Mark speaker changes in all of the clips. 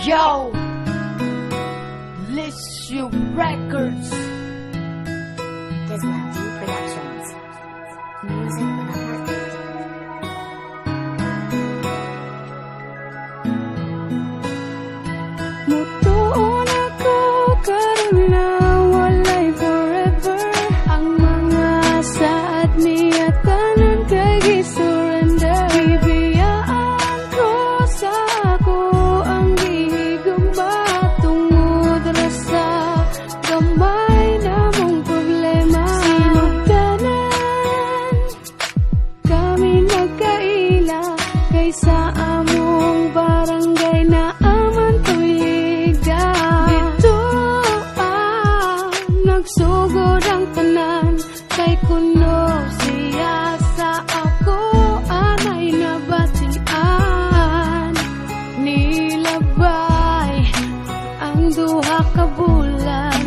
Speaker 1: Yo, Lissue Records,
Speaker 2: Disney Productions. Music with a heartbeat.
Speaker 3: Mutuon ako karon na walay forever. Ang mga saad niya tanan kay gisurrender. Bibiyaan ko sa ako ang gihigugma tungod ra sa gamay namong problema. Sinugdanan kami nagkaila kaysa among barangay na aman tuliga. Dito nagsugod ang tanan kay kuno siya sa ako anay nabatian. Nilabay ang duha ka bulan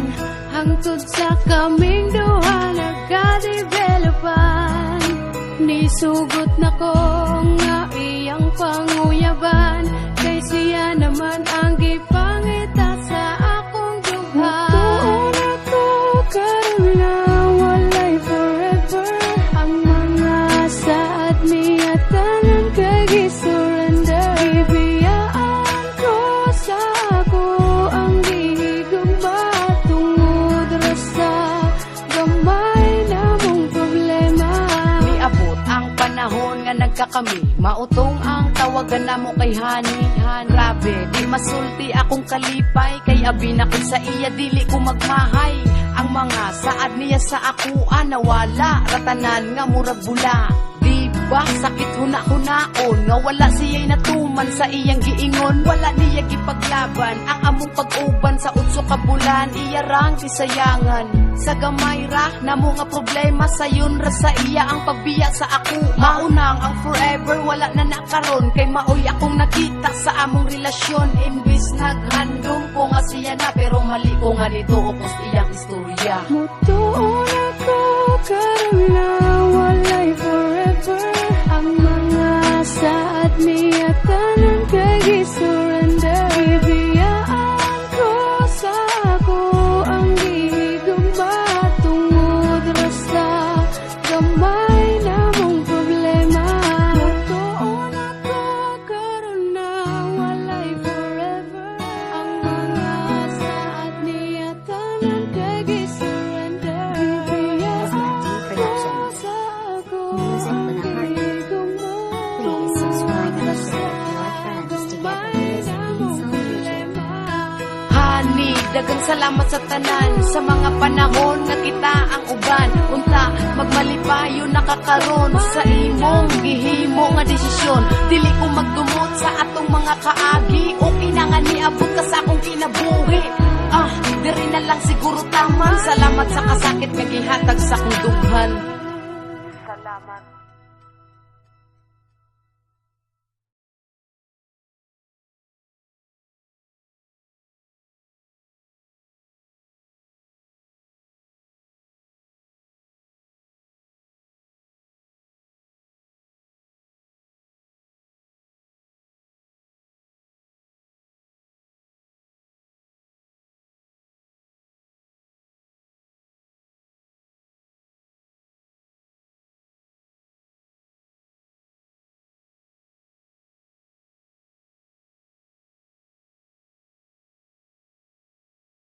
Speaker 3: hangtod sa kaming duha nagka-developan. Nisugot na ko nga iyang panguyaban kay siya naman ang gipangita sa akong duha. Mutuon ako karon na walay forever. Ang mga saad niya tanan kay gisurrender. Bibiyaan ko sa ako ang gihigugma tungod ra sa gamay namong problema.
Speaker 1: Niabot ang panahon nga nagkakami, mautong ang tawagan namo kay Honey. Grabe, di masulti akong kalipay, kay abi na ko sa iya dili ko magmahay. Ang mga saad niya sa akuan nawala, ratanan nga murag bula. Diba sakit huna-hunaon nga wala siya'y natuman sa iyang giingon. Wala niya gipaglaban ang among pag-uban sa 8 ka bulan. Iya rang kisayangan sa gamay ra namo nga problema sayon ra sa iya ang pagbiya sa ako. Maunang ang forever wala na nakaron kay maoy akong nakita sa among relasyon. Imbis naghandom ko nga siya na pero mali ko nga nito upos iyang istorya.
Speaker 3: Mutuon ako karon na walay forever. Ang mga saad niya tanan kay gisurrender. Bibiyaan ko sa ako ang gihigugma tungod ra sa gamay namong problema. Mutuon ako karon na walay forever. Ang mga saad niya tanan kay gisurrender. Bibiyaan ko sa ako
Speaker 2: Music
Speaker 3: ang
Speaker 2: with a heartbeat.
Speaker 3: gihigugma
Speaker 2: Please subscribe and
Speaker 3: tungod
Speaker 2: share
Speaker 3: ra
Speaker 2: with your
Speaker 3: sa
Speaker 2: friends to get the
Speaker 3: gamay
Speaker 2: latest
Speaker 3: namong
Speaker 2: beats on YouTube.
Speaker 3: problema.
Speaker 1: Honey, dagang salamat sa tanan sa mga panahon nga kita ang uban. Unta magmalipayo nakakaron sa imong gihimo nga desisyon. Dili ko magdumot sa atong mga kaagi. Okay na nga niabot ka sa akong kinabuhi. Diri na lang siguro tama. Salamat sa kasakit nga gihatag sa akong dughan. Salamat.